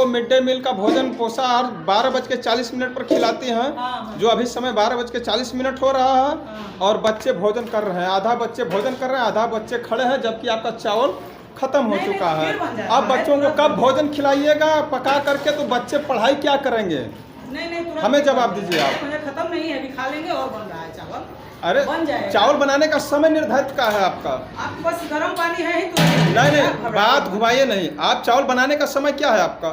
आपको mid day meal का भोजन पोषाहार 12:40 पर खिलाती हैं, जो अभी समय 12:40 हो रहा है और बच्चे भोजन कर रहे हैं। आधा बच्चे भोजन कर रहे हैं, आधा बच्चे खड़े हैं, जबकि आपका चावल खत्म हो चुका है। आप बच्चों को कब भोजन खिलाइएगा पका करके, तो बच्चे पढ़ाई क्या करेंगे? नहीं, हमें जवाब दीजिए आप। खत्म नहीं है, अभी खा लेंगे और बन रहा है चावल। अरे चावल बनाने का समय निर्धारित का है आपका? आपके पास गर्म पानी है ही तो नहीं, बात घुमाइए नहीं। आप चावल बनाने का समय क्या है आपका?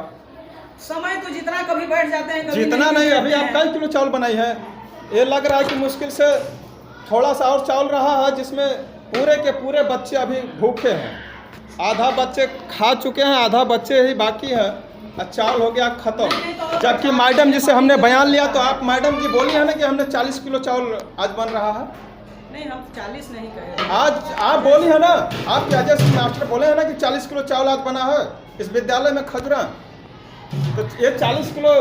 समय तो जितना कभी बैठ जाते हैं, कभी जितना नहीं। अभी आप कई किलो चावल बनाई है? ये लग रहा है कि मुश्किल से थोड़ा सा और चावल रहा है, जिसमें पूरे के पूरे बच्चे अभी भूखे हैं। आधा बच्चे खा चुके हैं, आधा बच्चे ही बाकी है। चावल हो गया खत्म। जबकि मैडम जी से हमने बयान लिया तो आप मैडम जी बोली है ना कि हमने 40 किलो चावल आज बन रहा है। नहीं, हम 40 नहीं कहे। आज आप बोली है ना, आपके अजय मास्टर बोले हैं ना कि 40 किलो चावल आज बना है इस विद्यालय में खजुरा। तो ये 40 किलो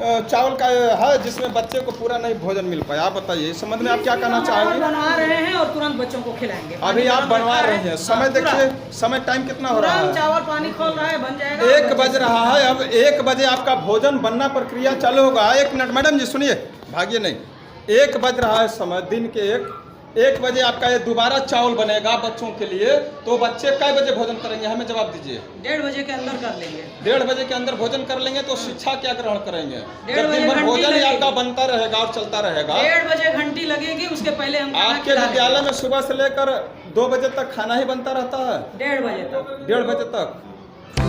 चावल का है जिसमें बच्चे को पूरा नहीं भोजन मिल पाया। आप बताइए इस संबंध में आप क्या कहना चाहेंगे? बनवा रहे हैं और तुरंत बच्चों को खिलाएंगे। अभी आप बनवा रहे हैं, समय देखिए, समय टाइम कितना हो रहा है? चावल पानी खोल रहा है, बन जाएगा। 1 बज रहा है। अब 1 बजे आपका भोजन बनना प्रक्रिया चालू होगा। 1 मिनट मैडम जी सुनिए, भागिए नहीं। 1 बज रहा है समय, दिन के 1 बजे आपका ये दोबारा चावल बनेगा बच्चों के लिए, तो बच्चे कै बजे भोजन करेंगे? हमें जवाब दीजिए। 1:30 बजे के अंदर कर लेंगे। 1:30 बजे के अंदर भोजन कर लेंगे तो शिक्षा क्या ग्रहण करेंगे? जब दिन भर भोजन ही आपका बनता रहेगा और चलता रहेगा। 1:30 बजे घंटी लगेगी, उसके पहले हम आपके विद्यालय में सुबह से लेकर 2 बजे तक खाना ही बनता रहता है? 1:30 बजे तक। 1:30 बजे तक।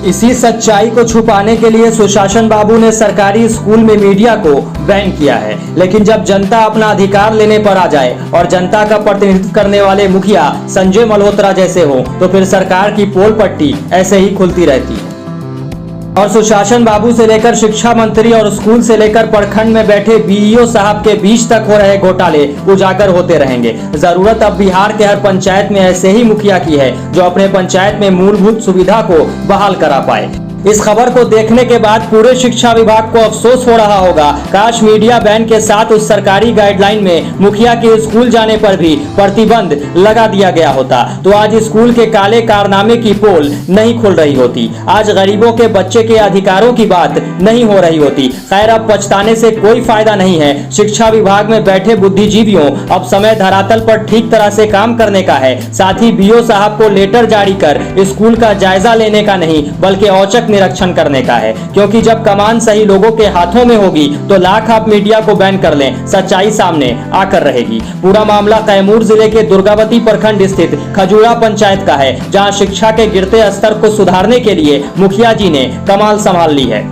इसी सच्चाई को छुपाने के लिए सुशासन बाबू ने सरकारी स्कूल में मीडिया को बैन किया है। लेकिन जब जनता अपना अधिकार लेने पर आ जाए और जनता का प्रतिनिधित्व करने वाले मुखिया संजय मल्होत्रा जैसे हो, तो फिर सरकार की पोल पट्टी ऐसे ही खुलती रहती है। और सुशासन बाबू से लेकर शिक्षा मंत्री और स्कूल से लेकर प्रखंड में बैठे बीईओ साहब के बीच तक हो रहे घोटाले उजागर होते रहेंगे। जरूरत अब बिहार के हर पंचायत में ऐसे ही मुखिया की है जो अपने पंचायत में मूलभूत सुविधा को बहाल करा पाए। इस खबर को देखने के बाद पूरे शिक्षा विभाग को अफसोस हो रहा होगा। काश मीडिया बैन के साथ उस सरकारी गाइडलाइन में मुखिया के स्कूल जाने पर भी प्रतिबंध लगा दिया गया होता, तो आज स्कूल के काले कारनामे की पोल नहीं खुल रही होती। आज गरीबों के बच्चे के अधिकारों की बात नहीं हो रही होती। खैर, अब पछताने से कोई फायदा नहीं है। शिक्षा विभाग में बैठे बुद्धिजीवियों, अब समय धरातल पर ठीक तरह से काम करने का है। साथ ही बीओ साहब को लेटर जारी कर स्कूल का जायजा लेने का नहीं, बल्कि औचक निरीक्षण करने का है। क्योंकि जब कमान सही लोगों के हाथों में होगी तो लाख आप मीडिया को बैन कर लें, सच्चाई सामने आकर रहेगी। पूरा मामला कैमूर जिले के दुर्गावती प्रखंड स्थित खजूरा पंचायत का है, जहां शिक्षा के गिरते स्तर को सुधारने के लिए मुखिया जी ने कमाल संभाल ली है।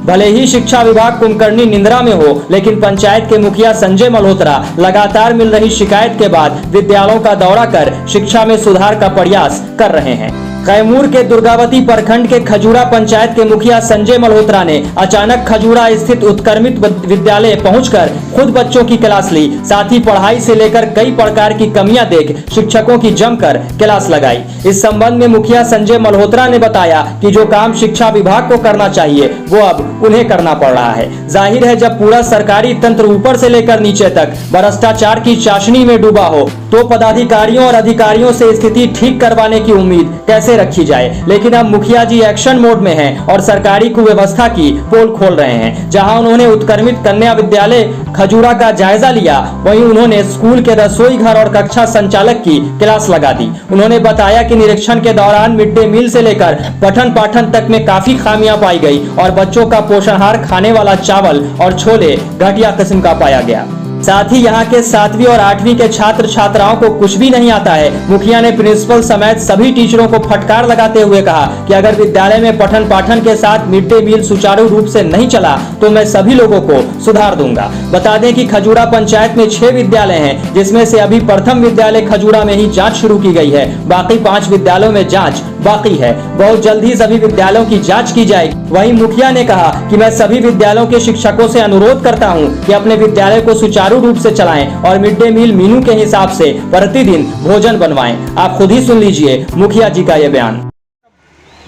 भले ही शिक्षा विभाग कुंभकर्णी निंद्रा में हो, लेकिन पंचायत के मुखिया संजय मल्होत्रा लगातार मिल रही शिकायत के बाद विद्यालयों का दौरा कर शिक्षा में सुधार का प्रयास कर रहे हैं। कैमूर के दुर्गावती प्रखंड के खजूरा पंचायत के मुखिया संजय मल्होत्रा ने अचानक खजूरा स्थित उत्क्रमित विद्यालय पहुंचकर खुद बच्चों की क्लास ली। साथ ही पढ़ाई से लेकर कई प्रकार की कमियां देख शिक्षकों की जमकर क्लास लगाई। इस संबंध में मुखिया संजय मल्होत्रा ने बताया कि जो काम शिक्षा विभाग को करना चाहिए वो अब उन्हें करना पड़ रहा है। जाहिर है, जब पूरा सरकारी तंत्र ऊपर से लेकर नीचे तक भ्रष्टाचार की चाशनी में डूबा हो, तो पदाधिकारियों और अधिकारियों से स्थिति ठीक करवाने की उम्मीद कैसे रखी जाए। लेकिन अब मुखिया जी एक्शन मोड में हैं और सरकारी कुव्यवस्था की पोल खोल रहे हैं। जहां उन्होंने उत्क्रमित कन्या विद्यालय खजूरा का जायजा लिया, वहीं उन्होंने स्कूल के रसोई घर और कक्षा संचालक की क्लास लगा दी। उन्होंने बताया कि निरीक्षण के दौरान मिड डे मील से लेकर पठन पाठन तक में काफी खामियां पाई गई और बच्चों का पोषणहार खाने वाला चावल और छोले घटिया किस्म का पाया गया। साथ ही यहाँ के 7वीं और 8वीं के छात्र छात्राओं को कुछ भी नहीं आता है। मुखिया ने प्रिंसिपल समेत सभी टीचरों को फटकार लगाते हुए कहा कि अगर विद्यालय में पठन पाठन के साथ मिड डे मील सुचारू रूप से नहीं चला तो मैं सभी लोगों को सुधार दूंगा। बता दें कि खजूरा पंचायत में 6 विद्यालय हैं, जिसमें से अभी प्रथम विद्यालय खजूरा में ही जाँच शुरू की गई है। बाकी 5 विद्यालयों में जाँच बाकी है। बहुत जल्द ही सभी विद्यालयों की जाँच की जाएगी। वहीं मुखिया ने कहा कि मैं सभी विद्यालयों के शिक्षकों से अनुरोध करता हूँ कि अपने विद्यालय को सुचारू रूप से चलाएं और मिड डे मील मेनू के हिसाब से प्रतिदिन भोजन बनवाएं। आप खुद ही सुन लीजिए मुखिया जी का ये बयान।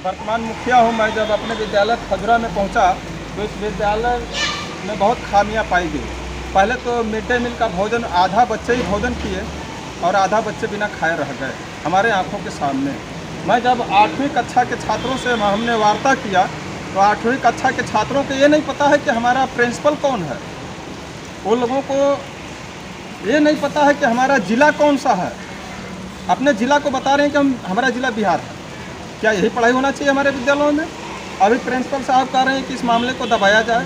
वर्तमान मुखिया हूँ मैं। जब अपने विद्यालय खजूरा में पहुँचा तो इस विद्यालय में बहुत खामियां पाई गई। पहले तो मिड डे मील का भोजन आधा बच्चे ही भोजन किए और आधा बच्चे बिना खाए रह गए हमारे आंखों के सामने। मैं जब 8वीं कक्षा के छात्रों से हमने वार्ता किया तो 8वीं कक्षा के छात्रों को ये नहीं पता है कि हमारा प्रिंसिपल कौन है, उन लोगों को ये नहीं पता है कि हमारा ज़िला कौन सा है। अपने ज़िला को बता रहे हैं कि हमारा ज़िला बिहार है। क्या यही पढ़ाई होना चाहिए हमारे विद्यालयों में? अभी प्रिंसिपल साहब कह रहे हैं कि इस मामले को दबाया जाए।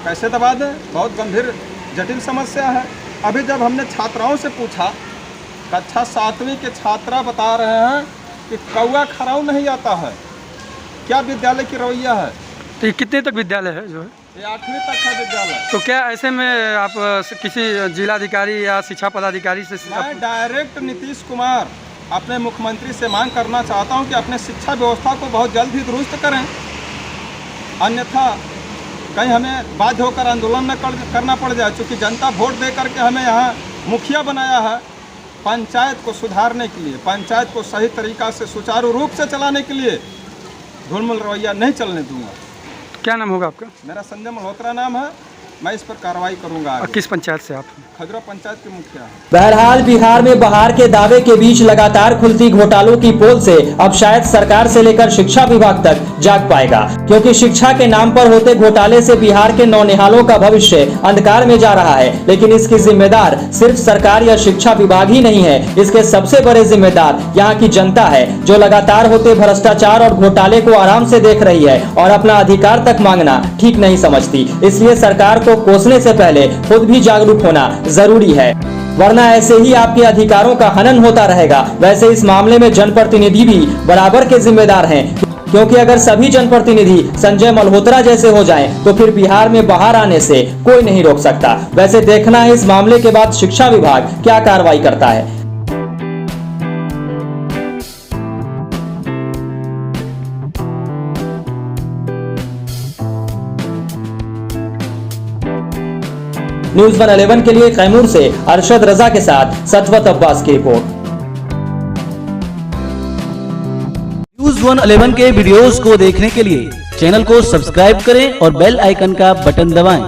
कैसे दबा दें? बहुत गंभीर जटिल समस्या है। अभी जब हमने छात्राओं से पूछा, कक्षा 7वीं के छात्रा बता रहे हैं कि कौआ खराऊ नहीं आता है। क्या विद्यालय की रवैया है? तो ये कितने तक विद्यालय है जो है? ये 8वीं तक है विद्यालय। तो क्या ऐसे में आप किसी जिलाधिकारी या शिक्षा पदाधिकारी से मैं डायरेक्ट नीतीश कुमार अपने मुख्यमंत्री से मांग करना चाहता हूं कि अपने शिक्षा व्यवस्था को बहुत जल्द ही दुरुस्त करें, अन्यथा कहीं हमें बाध्य होकर आंदोलन न करना पड़ जाए। चूँकि जनता वोट दे करके हमें यहाँ मुखिया बनाया है पंचायत को सुधारने के लिए, पंचायत को सही तरीक़ा से सुचारू रूप से चलाने के लिए। धूलमुल रवैया नहीं चलने दूंगा। क्या नाम होगा आपका? मेरा संजय मल्होत्रा नाम है। मैं इस पर कार्रवाई करूंगा। और किस पंचायत से आप? खजरा पंचायत के मुखिया। बहरहाल बिहार में बहार के दावे के बीच लगातार खुलती घोटालों की पोल से अब शायद सरकार से लेकर शिक्षा विभाग तक जाग पाएगा, क्योंकि शिक्षा के नाम पर होते घोटाले से बिहार के नौनिहालों का भविष्य अंधकार में जा रहा है। लेकिन इसकी जिम्मेदार सिर्फ सरकार या शिक्षा विभाग ही नहीं है, इसके सबसे बड़े जिम्मेदार यहाँ की जनता है, जो लगातार होते भ्रष्टाचार और घोटाले को आराम से देख रही है और अपना अधिकार तक मांगना ठीक नहीं समझती। इसलिए सरकार को कोसने से पहले खुद भी जागरूक होना जरूरी है, वरना ऐसे ही आपके अधिकारों का हनन होता रहेगा। वैसे इस मामले में जनप्रतिनिधि भी बराबर के जिम्मेदार हैं, क्योंकि अगर सभी जनप्रतिनिधि संजय मल्होत्रा जैसे हो जाएं, तो फिर बिहार में बाहर आने से कोई नहीं रोक सकता। वैसे देखना है इस मामले के बाद शिक्षा विभाग क्या कार्रवाई करता है। न्यूज़ 111 के लिए कैमूर से अरशद रजा के साथ सतवत अब्बास की रिपोर्ट। न्यूज़ 111 के वीडियोस को देखने के लिए चैनल को सब्सक्राइब करें और बेल आइकन का बटन दबाएं।